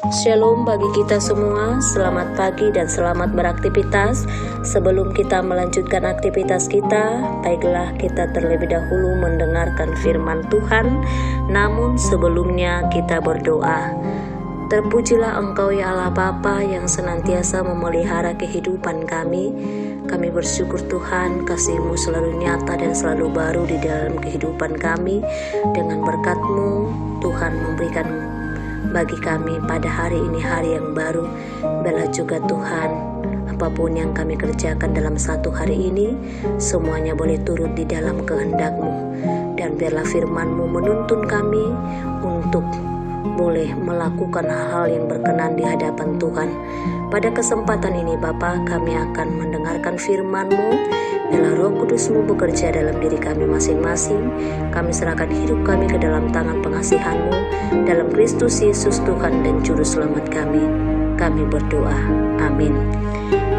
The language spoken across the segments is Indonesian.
Shalom bagi kita semua, selamat pagi dan selamat beraktivitas. Sebelum kita melanjutkan aktivitas kita, baiklah kita terlebih dahulu mendengarkan firman Tuhan. Namun sebelumnya kita berdoa. Terpujilah Engkau ya Allah Bapa yang senantiasa memelihara kehidupan kami. Kami bersyukur Tuhan, kasih-Mu selalu nyata dan selalu baru di dalam kehidupan kami. Dengan berkat-Mu, Tuhan memberikan bagi kami pada hari ini hari yang baru. Biarlah juga Tuhan, apapun yang kami kerjakan dalam satu hari ini, semuanya boleh turut di dalam kehendak-Mu. Dan biarlah firman-Mu menuntun kami untuk boleh melakukan hal-hal yang berkenan di hadapan Tuhan. Pada kesempatan ini Bapa, kami akan mendengarkan firman-Mu. Biarlah Roh Kudus-Mu bekerja dalam diri kami masing-masing. Kami serahkan hidup kami ke dalam tangan pengasihan-Mu, dalam Kristus Yesus Tuhan dan Juru Selamat kami. Kami berdoa. Amin.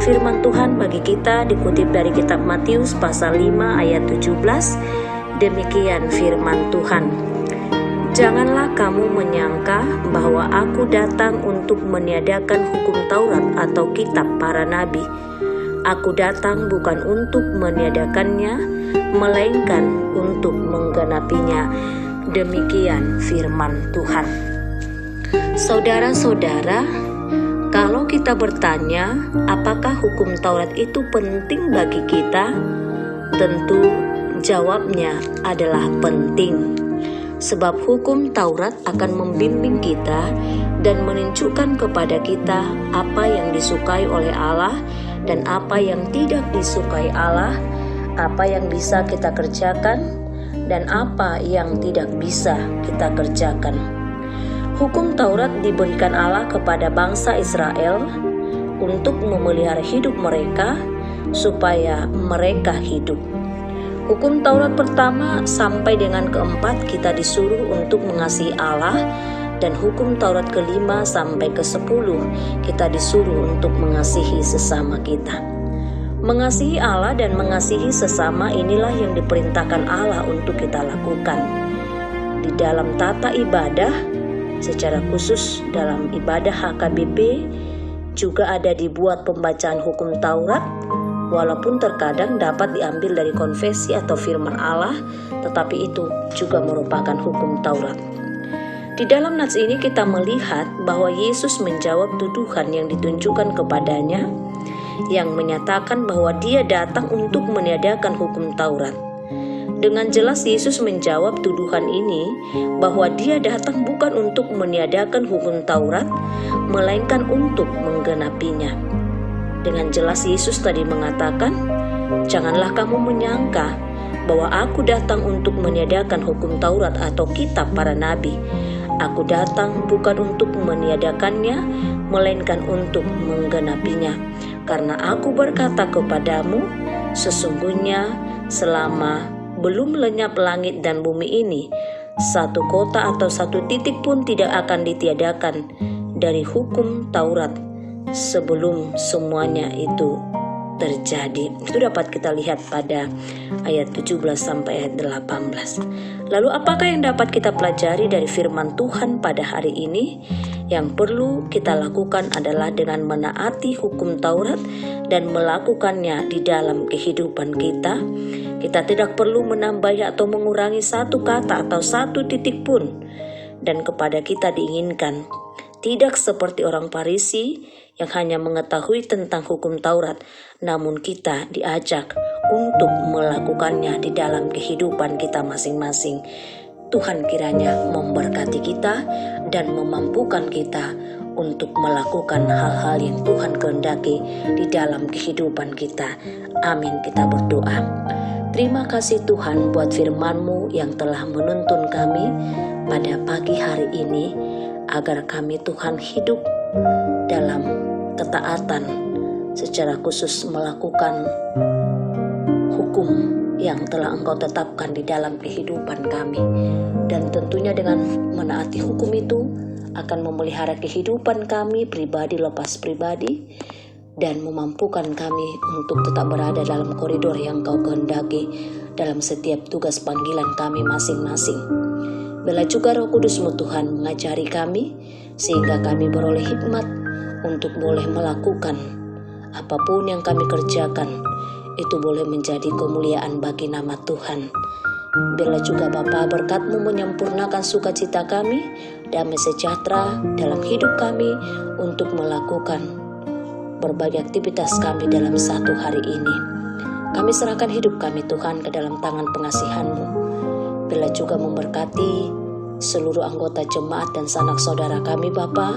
Firman Tuhan bagi kita dikutip dari kitab Matius pasal 5 ayat 17. Demikian firman Tuhan. Janganlah kamu menyangka bahwa aku datang untuk meniadakan hukum Taurat atau kitab para nabi. Aku datang bukan untuk meniadakannya, melainkan untuk menggenapinya. Demikian firman Tuhan. Saudara-saudara, kalau kita bertanya apakah hukum Taurat itu penting bagi kita, tentu jawabnya adalah penting. Sebab hukum Taurat akan membimbing kita dan menunjukkan kepada kita apa yang disukai oleh Allah dan apa yang tidak disukai Allah, apa yang bisa kita kerjakan dan apa yang tidak bisa kita kerjakan. Hukum Taurat diberikan Allah kepada bangsa Israel untuk memelihara hidup mereka supaya mereka hidup. Hukum Taurat pertama sampai dengan keempat kita disuruh untuk mengasihi Allah, dan hukum Taurat kelima sampai ke-10 kita disuruh untuk mengasihi sesama kita. Mengasihi Allah dan mengasihi sesama inilah yang diperintahkan Allah untuk kita lakukan. Di dalam tata ibadah, secara khusus dalam ibadah HKBP, juga ada dibuat pembacaan hukum Taurat. Walaupun terkadang dapat diambil dari konfesi atau firman Allah, tetapi itu juga merupakan hukum Taurat. Di dalam nats ini kita melihat bahwa Yesus menjawab tuduhan yang ditunjukkan kepadanya, yang menyatakan bahwa dia datang untuk meniadakan hukum Taurat. Dengan jelas Yesus menjawab tuduhan ini bahwa dia datang bukan untuk meniadakan hukum Taurat, melainkan untuk menggenapinya. Dengan jelas Yesus tadi mengatakan, janganlah kamu menyangka bahwa aku datang untuk meniadakan hukum Taurat atau kitab para nabi. Aku datang bukan untuk meniadakannya, melainkan untuk menggenapinya. Karena aku berkata kepadamu, sesungguhnya selama belum lenyap langit dan bumi ini, satu kota atau satu titik pun tidak akan ditiadakan dari hukum Taurat sebelum semuanya itu terjadi. Itu dapat kita lihat pada ayat 17 sampai ayat 18. Lalu apakah yang dapat kita pelajari dari firman Tuhan pada hari ini? Yang perlu kita lakukan adalah dengan menaati hukum Taurat dan melakukannya di dalam kehidupan kita. Kita tidak perlu menambah atau mengurangi satu kata atau satu titik pun. Dan kepada kita diinginkan tidak seperti orang Farisi yang hanya mengetahui tentang hukum Taurat, namun kita diajak untuk melakukannya di dalam kehidupan kita masing-masing. Tuhan kiranya memberkati kita dan memampukan kita untuk melakukan hal-hal yang Tuhan kehendaki di dalam kehidupan kita. Amin, kita berdoa. Terima kasih Tuhan buat firman-Mu yang telah menuntun kami pada pagi hari ini, agar kami Tuhan hidup dalam ketaatan, secara khusus melakukan hukum yang telah Engkau tetapkan di dalam kehidupan kami. Dan tentunya dengan menaati hukum itu akan memelihara kehidupan kami pribadi lepas pribadi, dan memampukan kami untuk tetap berada dalam koridor yang Engkau kehendaki dalam setiap tugas panggilan kami masing-masing. Biarlah juga Roh Kudus-Mu Tuhan mengajari kami sehingga kami beroleh hikmat untuk boleh melakukan apapun yang kami kerjakan, itu boleh menjadi kemuliaan bagi nama Tuhan. Biarlah juga Bapa berkat-Mu menyempurnakan sukacita kami, damai sejahtera dalam hidup kami untuk melakukan berbagai aktivitas kami dalam satu hari ini. Kami serahkan hidup kami Tuhan ke dalam tangan pengasihan-Mu. Biarlah juga memberkati seluruh anggota jemaat dan sanak saudara kami Bapa.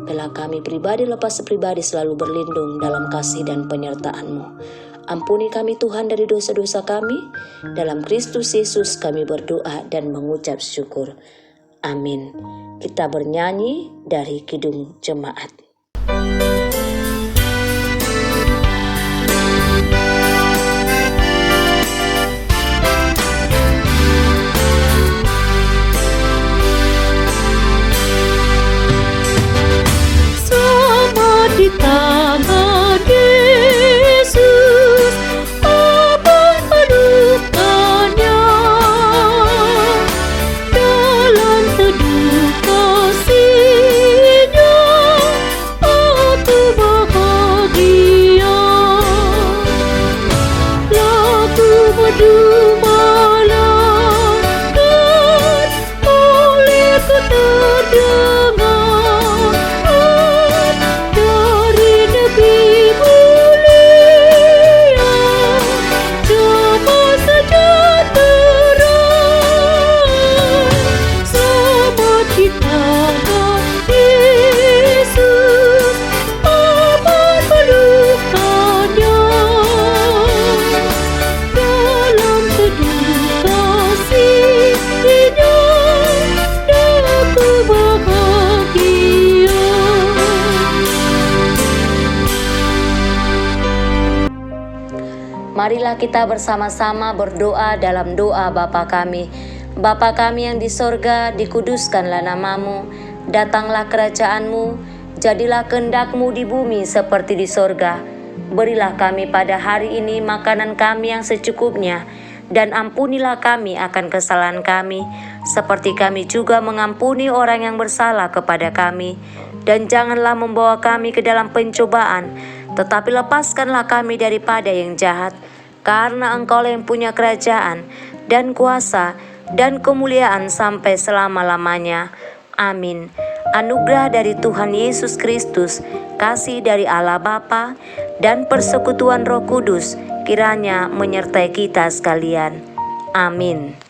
Biarlah kami pribadi lepas pribadi selalu berlindung dalam kasih dan penyertaan-Mu. Ampuni kami Tuhan dari dosa-dosa kami. Dalam Kristus Yesus kami berdoa dan mengucap syukur. Amin. Kita bernyanyi dari Kidung Jemaat. Sama di tangan Yesus, apa pelukannya, dalam teduh kasih-Nya aku bahagia. Lagu merdu malam dan olehku terdengar dari Nabi mulia, damai sejahtera sama kita Yesus, aman pelukannya, dalam teduh kasih-Nya aku bahagia. Marilah kita bersama-sama berdoa dalam doa Bapa kami. Bapa kami yang di sorga, dikuduskanlah nama-Mu, datanglah kerajaan-Mu, jadilah kehendak-Mu di bumi seperti di sorga. Berilah kami pada hari ini makanan kami yang secukupnya, dan ampunilah kami akan kesalahan kami, seperti kami juga mengampuni orang yang bersalah kepada kami. Dan janganlah membawa kami ke dalam pencobaan, tetapi lepaskanlah kami daripada yang jahat. Karena Engkau yang punya kerajaan dan kuasa dan kemuliaan sampai selama-lamanya. Amin. Anugerah dari Tuhan Yesus Kristus, kasih dari Allah Bapa, dan persekutuan Roh Kudus kiranya menyertai kita sekalian. Amin.